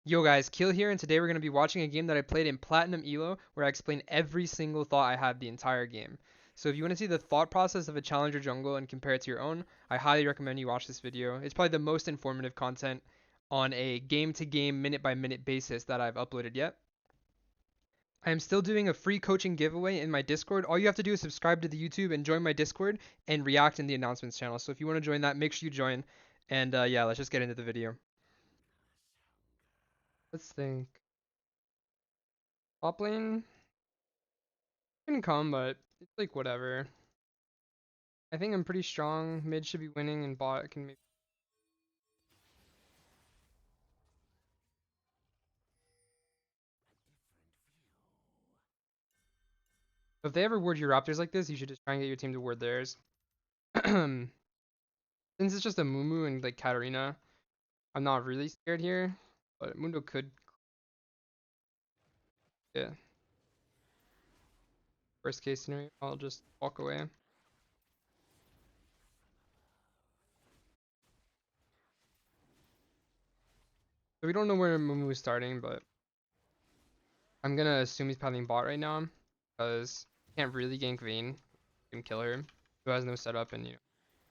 Yo guys, Kill here, and today we're going to be watching a game that I played in Platinum Elo where I explain every single thought I had the entire game. So if you want to see the thought process of a challenger jungle and compare it to your own, I highly recommend you watch this video. It's probably the most informative content on a game-to-game, minute-by-minute basis that I've uploaded yet. I am still doing a free coaching giveaway in my Discord. All you have to do is subscribe to the YouTube and join my Discord and react in the announcements channel. So if you want to join that, make sure you join. And yeah, let's just get into the video. Let's think. Top lane can come, but it's like whatever. I think I'm pretty strong. Mid should be winning, and bot can maybe. If they ever ward your Raptors like this, you should just try and get your team to ward theirs. Since it's just a Mumu and like Katarina, I'm not really scared here. But Mundo could, yeah. Worst case scenario, I'll just walk away. So we don't know where Mumu is starting, but I'm gonna assume he's pathing bot right now because he can't really gank Vayne and kill her. Who has no setup, and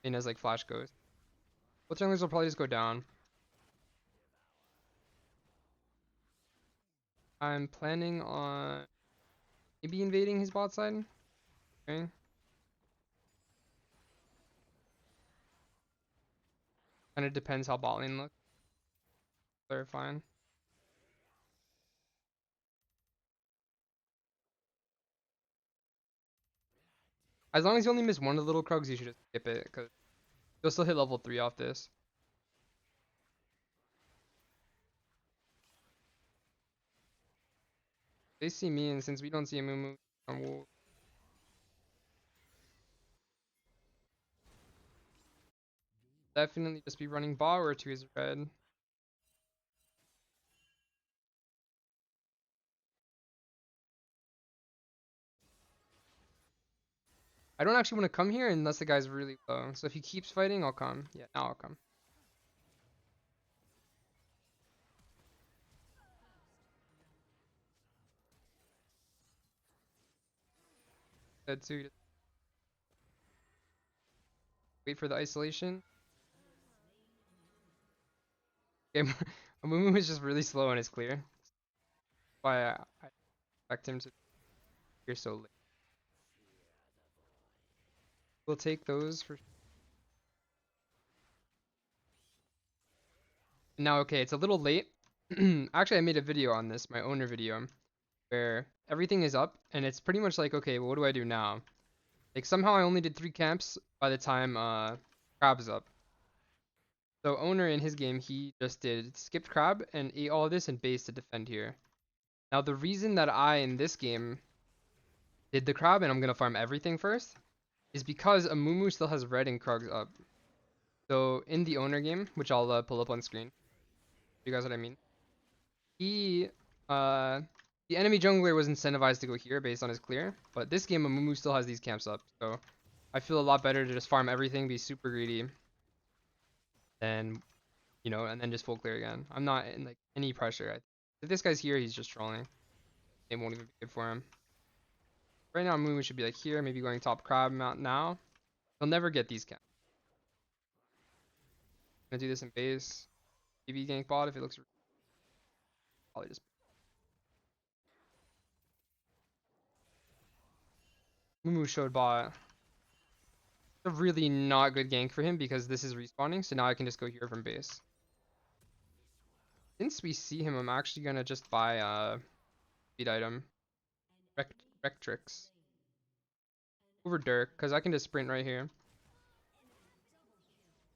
Vayne has like flash ghost. Both junglers will probably just go down. I'm planning on maybe invading his bot side. Okay. Kind of depends how bot lane looks. They're fine. As long as you only miss one of the little Krugs, you should just skip it, because you'll still hit level 3 off this. They see me, and since we don't see a Mumu, we'll definitely just be running bot or to his red. I don't actually want to come here unless the guy's really low. So if he keeps fighting, I'll come. Yeah, now I'll come. Dead suit. Wait for the isolation. Okay, Mumu is just really slow and it's clear. That's why I expect him to appear so late. We'll take those for. Now, okay, it's a little late. Actually, I made a video on this, my owner video, where everything is up, and it's pretty much like, okay, well, what do I do now? Like, somehow I only did 3 camps by the time Crab is up. So owner in his game, he just did skipped Crab and ate all of this and base to defend here. Now, the reason that I, in this game, did the Crab and I'm going to farm everything first, is because Amumu still has red and Krugs up. So in the owner game, which I'll pull up on screen, you guys what I mean? He, the enemy jungler was incentivized to go here based on his clear, but this game Amumu still has these camps up, so I feel a lot better to just farm everything, be super greedy, than, and then just full clear again. I'm not in like any pressure. If this guy's here, he's just trolling. It won't even be good for him. Right now Amumu should be like here, maybe going top crab mount now. He'll never get these camps. I'm gonna do this in base. Maybe gank bot if it looks probably just Mumu showed bot. It's a really not good gank for him because this is respawning, so now I can just go here from base. Since we see him, I'm actually gonna just buy speed item. Rectrix. Over Dirk, because I can just sprint right here.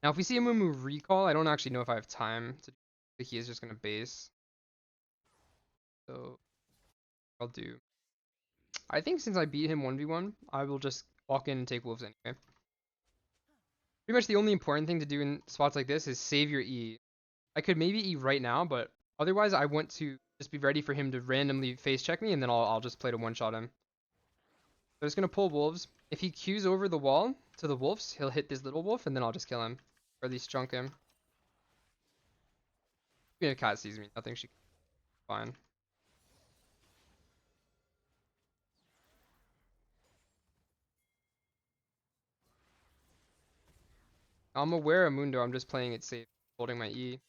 Now if we see a Mumu recall, I don't actually know if I have time to he is just gonna base. So I'll do. I think since I beat him 1v1, I will just walk in and take wolves anyway. Pretty much the only important thing to do in spots like this is save your E. I could maybe E right now, but otherwise I want to just be ready for him to randomly face check me, and then I'll just play to one-shot him. So I'm just gonna pull wolves. If he queues over the wall to the wolves, he'll hit this little wolf, and then I'll just kill him. Or at least chunk him. Even if cat sees me, nothing she can find. I'm aware of Mundo, I'm just playing it safe, holding my E.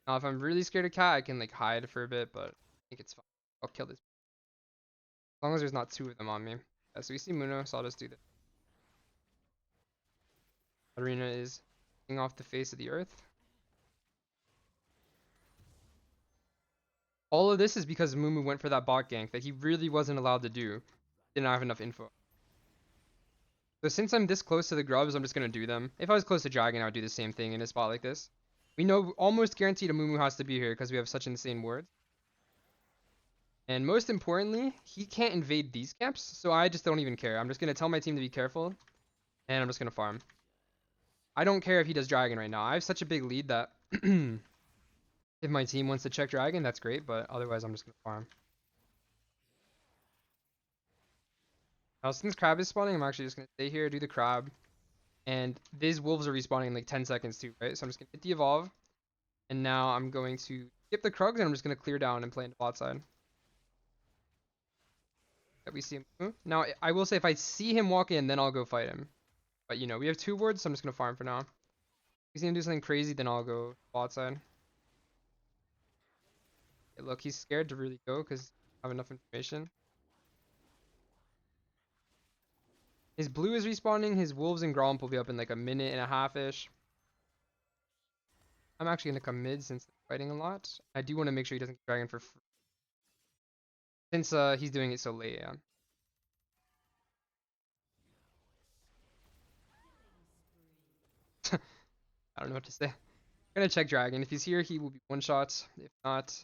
Now if I'm really scared of cat, I can like hide for a bit, but I think it's fine. I'll kill this. As long as there's not two of them on me. Yeah, so we see Mundo, so I'll just do this. Arena is getting off the face of the earth. All of this is because Mumu went for that bot gank that he really wasn't allowed to do. Didn't have enough info. So since I'm this close to the grubs, I'm just going to do them. If I was close to Dragon, I would do the same thing in a spot like this. We know almost guaranteed a Mumu has to be here because we have such insane wards. And most importantly, he can't invade these camps, so I just don't even care. I'm just going to tell my team to be careful, and I'm just going to farm. I don't care if he does Dragon right now. I have such a big lead that if my team wants to check Dragon, that's great, but otherwise I'm just going to farm. Now, since Crab is spawning, I'm actually just going to stay here, do the Crab. And these wolves are respawning in like 10 seconds too, right? So I'm just going to hit the evolve. And now I'm going to skip the Krugs and I'm just going to clear down and play into bot side. That we see him. Now, I will say if I see him walk in, then I'll go fight him. But you know, we have 2 wards, so I'm just going to farm for now. If he's going to do something crazy, then I'll go bot side. Okay, look, he's scared to really go because I have enough information. His blue is respawning. His wolves and Gromp will be up in like a minute and a half-ish. I'm actually going to come mid since they're fighting a lot. I do want to make sure he doesn't get Dragon for free. Since he's doing it so late, yeah. I don't know what to say. I'm gonna check Dragon. If he's here, he will be one shot. If not,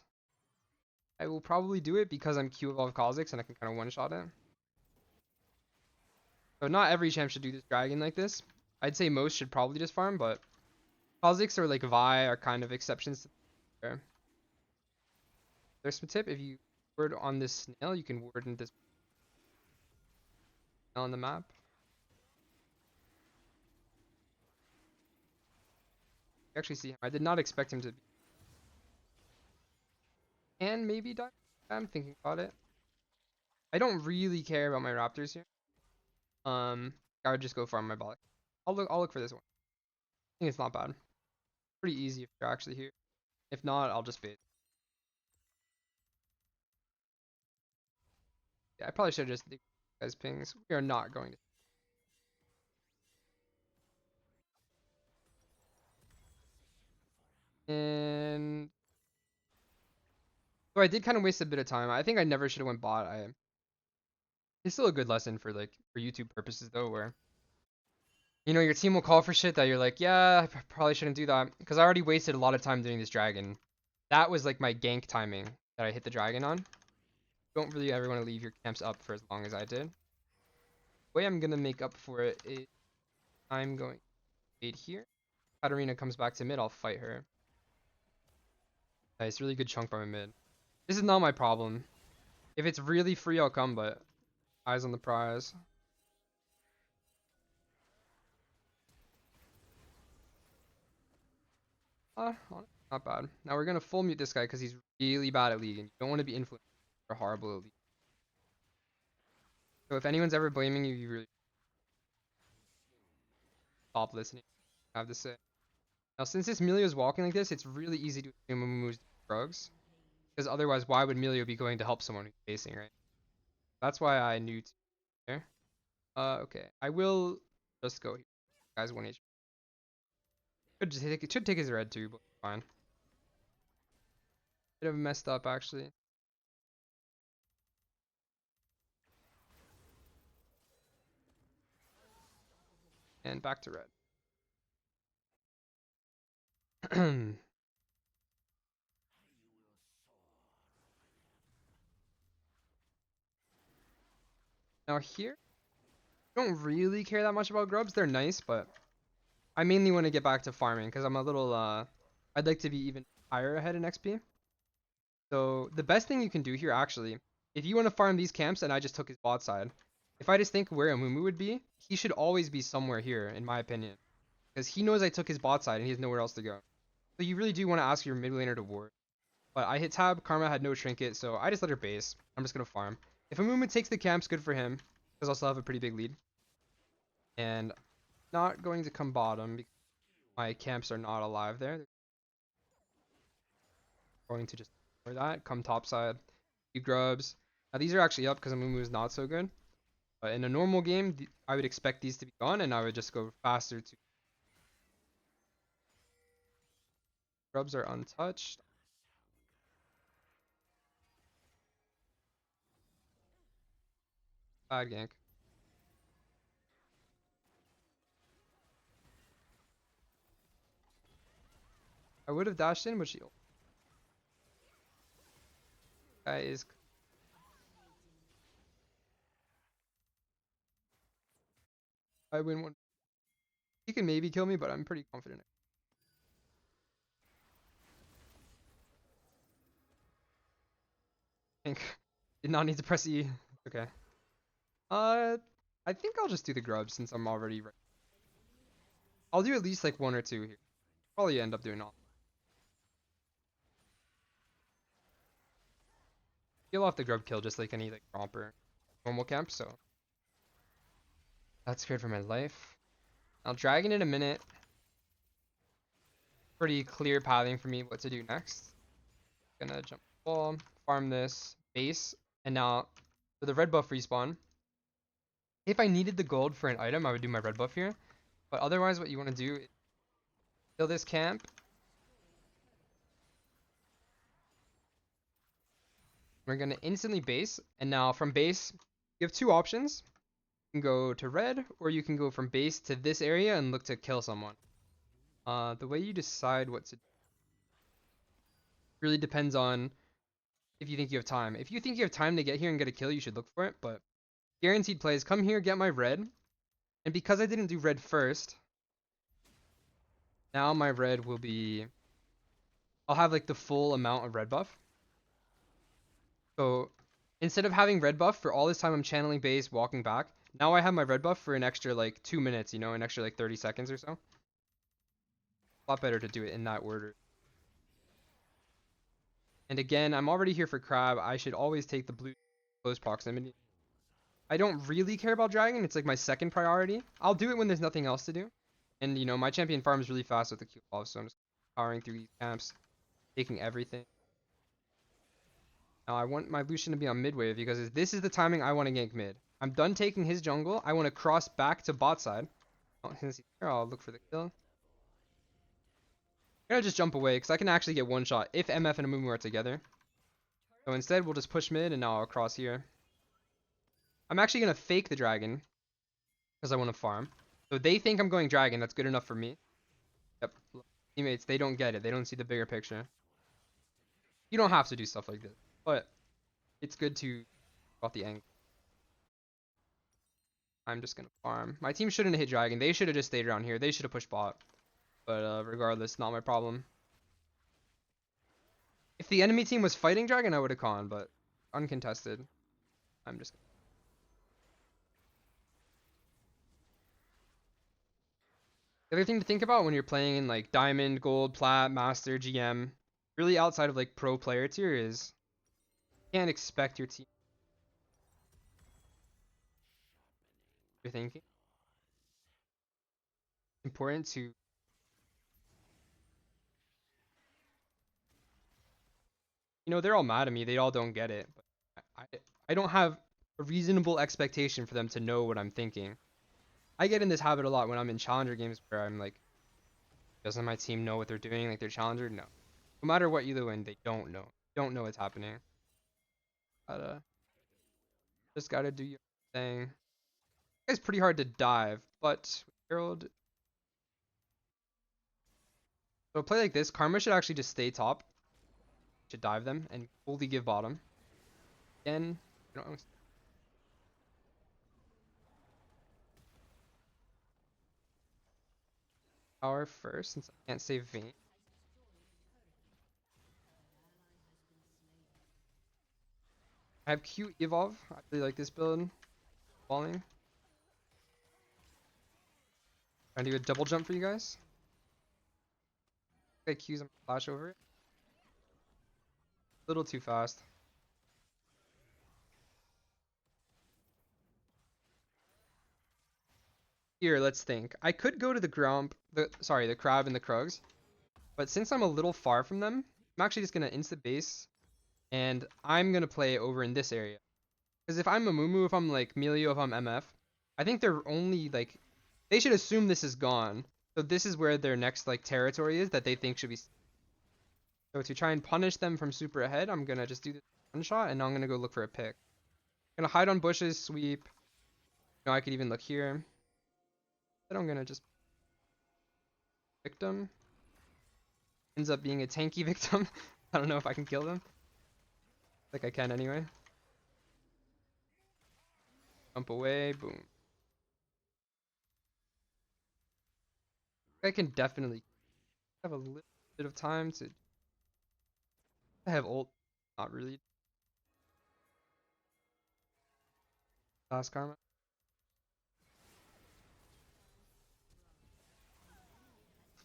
I will probably do it because I'm Q evolve Khazix and I can kind of one shot it. So not every champ should do this Dragon like this. I'd say most should probably just farm, but Khazix or like Vi are kind of exceptions to there. There's some tip. If you ward on this snail, you can ward in this snail on the map. You actually see him. I did not expect him to be. And maybe die. I'm thinking about it. I don't really care about my Raptors here. I would just go farm my bot. I'll look for this one. I think it's not bad. Pretty easy if you're actually here. If not, I'll just bait. Yeah, I probably should have just guys pings. We are not going to. And so I did kind of waste a bit of time. I think I never should have went bot. It's still a good lesson for like for YouTube purposes though, where you know your team will call for shit that you're like, yeah, I probably shouldn't do that because I already wasted a lot of time doing this dragon. That was like my gank timing that I hit the dragon on. Don't really ever want to leave your camps up for as long as I did. The way I'm gonna make up for it is I'm going to wait here. Katarina comes back to mid, I'll fight her. Nice, really good chunk by my mid. This is not my problem. If it's really free, I'll come, but eyes on the prize. Not bad. Now we're gonna full mute this guy because he's really bad at League, and you don't want to be influenced or horrible at League. So if anyone's ever blaming you, you really stop listening. I have to say. Now since this Melio is walking like this, it's really easy to assume Mumu's drugs. Because otherwise, why would Melio be going to help someone who's facing, right? That's why I knew to there. Okay. I will just go here. Guys, 1 HP. Should take his red too, but fine. Bit of messed up actually. And back to red. Now here, I don't really care that much about grubs. They're nice, but I mainly want to get back to farming because I'm a little I'd like to be even higher ahead in XP. So the best thing you can do here actually, if you want to farm these camps, and I just took his bot side, if I just think where Amumu would be, he should always be somewhere here in my opinion. because he knows I took his bot side and he has nowhere else to go. So you really do want to ask your mid laner to ward. But I hit tab, Karma had no trinket, so I just let her base. I'm just gonna farm. If a movement takes the camps, good for him, because I'll still have a pretty big lead. And not going to come bottom because my camps are not alive there. They're going to just ignore that. Come top side. Few grubs. Now these are actually up because Amumu is not so good. But in a normal game, I would expect these to be gone, and I would just go faster to. Grubs are untouched. Bad gank. I would have dashed in, but she. Guy is. I win one. He can maybe kill me, but I'm pretty confident. I think did not need to press E. Okay. I think I'll just do the grub since I'm already ready. I'll do at least like one or two here. Probably end up doing all. He'll have the grub kill just like any like romper normal camp, so that's good for my life. I'll dragon in a minute. Pretty clear pathing for me what to do next. Gonna jump the wall, farm this, base, and now for the red buff respawn. If I needed the gold for an item, I would do my red buff here. But otherwise, what you want to do is kill this camp. We're going to instantly base. And now from base, you have two options. You can go to red, or you can go from base to this area and look to kill someone. The way you decide what to do really depends on if you think you have time. If you think you have time to get here and get a kill, you should look for it. But guaranteed plays, come here, get my red. And because I didn't do red first, now my red will be... I'll have like the full amount of red buff. So instead of having red buff for all this time I'm channeling base, walking back, now I have my red buff for an extra like 2 minutes, you know, an extra like 30 seconds or so. A lot better to do it in that order. And again, I'm already here for crab. I should always take the blue close proximity. I don't really care about dragon. It's like my second priority. I'll do it when there's nothing else to do. And you know, my champion farms really fast with the Q buff, so I'm just powering through these camps, taking everything. Now I want my Lucian to be on mid wave because this is the timing I want to gank mid. I'm done taking his jungle. I want to cross back to bot side. Oh, since he's here, I'll look for the kill. I'm gonna just jump away because I can actually get one shot if MF and Amumu are together. So instead, we'll just push mid and now I'll cross here. I'm actually gonna fake the dragon because I want to farm. So they think I'm going dragon. That's good enough for me. Yep. Teammates, they don't get it. They don't see the bigger picture. You don't have to do stuff like this, but it's good to got the angle. I'm just gonna farm. My team shouldn't have hit dragon. They should have just stayed around here. They should have pushed bot. But regardless, not my problem. If the enemy team was fighting dragon, I would have gone, but uncontested. I'm just... The other thing to think about when you're playing in like diamond, gold, plat, master, GM, really outside of like pro player tier is you can't expect your team. You're thinking. It's important to... You know, they're all mad at me. They all don't get it. But I don't have a reasonable expectation for them to know what I'm thinking. I get in this habit a lot when I'm in challenger games where I'm like, doesn't my team know what they're doing? Like they're challenger? No. No matter what you win, they don't know. Don't know what's happening. Just gotta do your thing. It's pretty hard to dive, but Herald. So a play like this, Karma should actually just stay top. Should dive them and fully give bottom. Again, I don't know. Power first since I can't save Vayne. I have Q evolve. I really like this build. Falling. Trying to do a double jump for you guys. Okay, Q's and flash over it. A little too fast. Here, let's think. I could go to the the crab and the Krugs, but since I'm a little far from them, I'm actually just gonna insta base, and I'm gonna play over in this area. Because if I'm a Mumu, if I'm like Melio, if I'm MF, I think they're only like they should assume this is gone. So this is where their next like territory is that they think should be. So to try and punish them from super ahead, I'm gonna just do this one shot, and now I'm gonna go look for a pick. Gonna hide on bushes, sweep. I could even look here. Then I'm gonna just victim. Ends up being a tanky victim. I don't know if I can kill them. Like I can anyway. Jump away, boom. I can definitely have a little bit of time to. I have ult, not really. Last karma.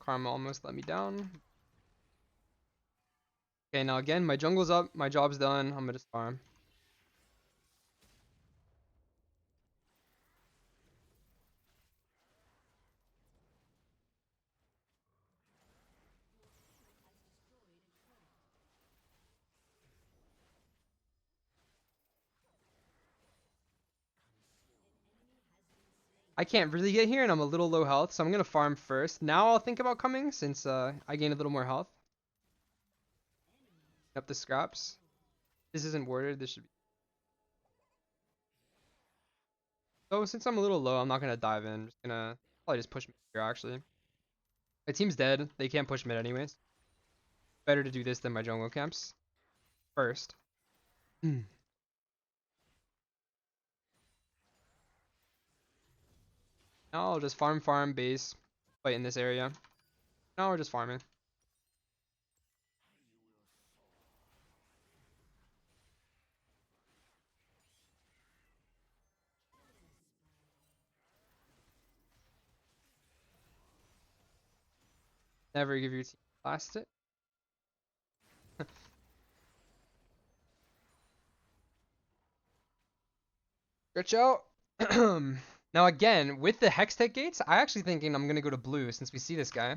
Karma almost let me down. Okay, now again, my jungle's up, my job's done. I'm gonna just farm. I can't really get here, and I'm a little low health, so I'm gonna farm first. Now I'll think about coming since I gain a little more health. Up the scraps. This isn't warded. This should be. So since I'm a little low, I'm not gonna dive in. I'm just gonna probably just push mid here. Actually, my team's dead. They can't push mid anyways. Better to do this than my jungle camps first. Now I'll just farm base, fight in this area. Now we're just farming. Never give your team blast it. Stretch out. Now again, with the Hextech gates, I actually thinking I'm gonna go to blue since we see this guy.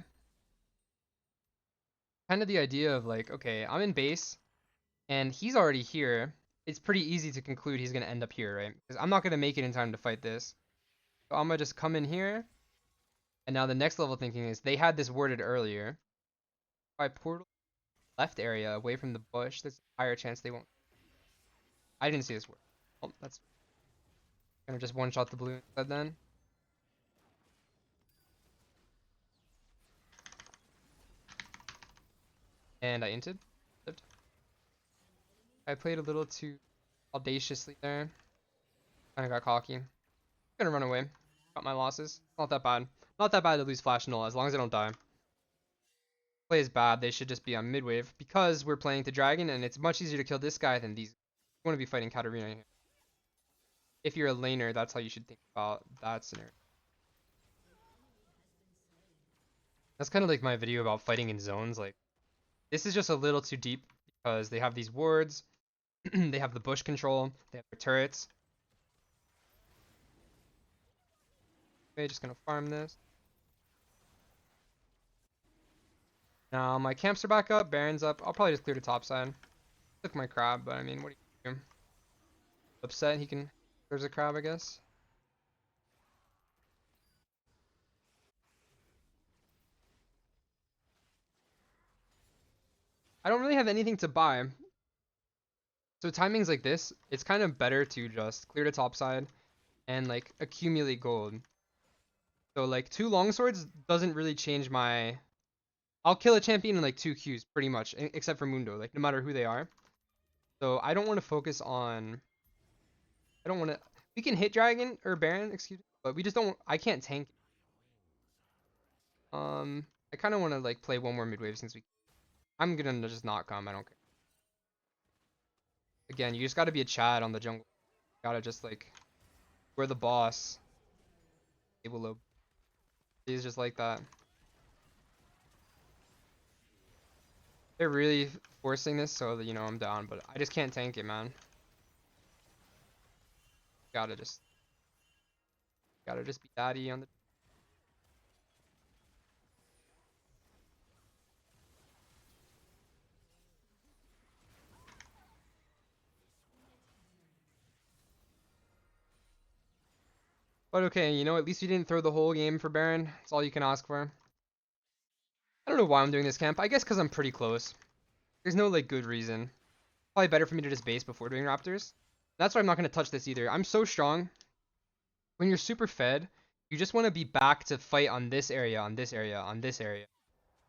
Kind of the idea of like, okay, I'm in base, and he's already here. It's pretty easy to conclude he's gonna end up here, right? Because I'm not gonna make it in time to fight this. So I'm gonna just come in here, and now the next level thinking is they had this worded earlier. If I portal left area away from the bush, there's a higher chance they won't. I didn't see this word. Oh, that's gonna just one shot the blue instead then. And I inted. Lived. I played a little too audaciously there. Kinda got cocky. I'm gonna run away. Got my losses. Not that bad. Not that bad to lose Flash Null as long as I don't die. Play is bad. They should just be on mid wave because we're playing the dragon and it's much easier to kill this guy than these. You want to be fighting Katarina here. If you're a laner, that's how you should think about that scenario. That's kind of like my video about fighting in zones. Like, this is just a little too deep because they have these wards, they have the bush control, they have their turrets. Okay, just gonna farm this. Now my camps are back up, Baron's up. I'll probably just clear the top side. Took my crab, but I mean, what do you do? Upset, he can. There's a crab, I guess. I don't really have anything to buy. So timings like this, it's kind of better to just clear the top side and like accumulate gold. So like 2 longswords doesn't really change my. I'll kill a champion in like 2 Qs pretty much, except for Mundo, like no matter who they are. So I don't want to focus on. I don't want to. We can hit Dragon or Baron, excuse me, but we just don't. I can't tank. I kind of want to like play one more mid wave since we. I'm gonna just not come. I don't care. Again, you just gotta be a Chad on the jungle. You gotta just like. We're the boss. They will He's just like that. They're really forcing this so that, you know, I'm down, but I just can't tank it, man. Gotta just be daddy on the. But okay, you know, at least you didn't throw the whole game for Baron. That's all you can ask for. I don't know why I'm doing this camp. I guess because I'm pretty close. There's no, like, good reason. Probably better for me to just base before doing Raptors. That's why I'm not going to touch this either. I'm so strong. When you're super fed, you just want to be back to fight on this area, on this area, on this area.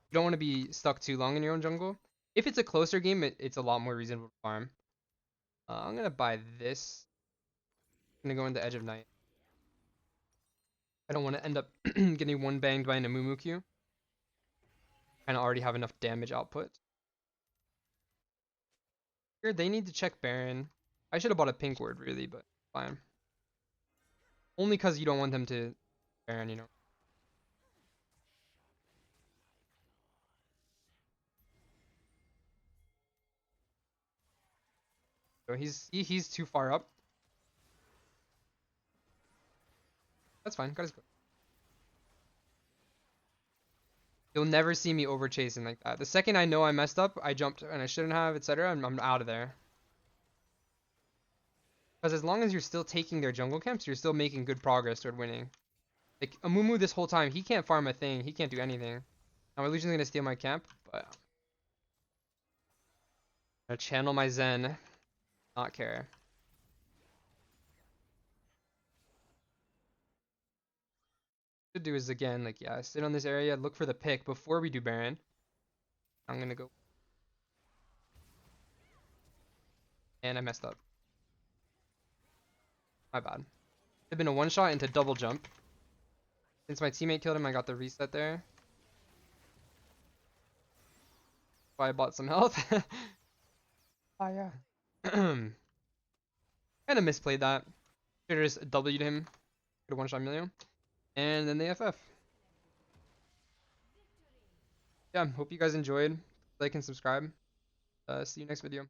You don't want to be stuck too long in your own jungle. If it's a closer game, it's a lot more reasonable to farm. I'm going to buy this. I'm going to go into Edge of Night. I don't want to end up getting one banged by an Amumu Q. Kind of already have enough damage output. Here, they need to check Baron. I should have bought a pink ward, really, but fine. Only because you don't want them to Baron, you know. So he's too far up. That's fine. Got his go. You'll never see me over chasing like that. The second I know I messed up, I jumped and I shouldn't have, etc. I'm out of there. Because as long as you're still taking their jungle camps, you're still making good progress toward winning. Like Amumu this whole time, he can't farm a thing. He can't do anything. Now Illusion's gonna steal my camp, but I'm gonna channel my Zen. Not care. Should do is again, like, yeah, sit on this area, look for the pick before we do Baron. I'm gonna go. And I messed up. My bad. It'd been a one shot into double jump. Since my teammate killed him, I got the reset there. So I bought some health. Oh yeah. Kind of misplayed that. Should have just W'd him. Could have one shot Emilio. And then the FF. Yeah, hope you guys enjoyed. Like and subscribe. See you next video.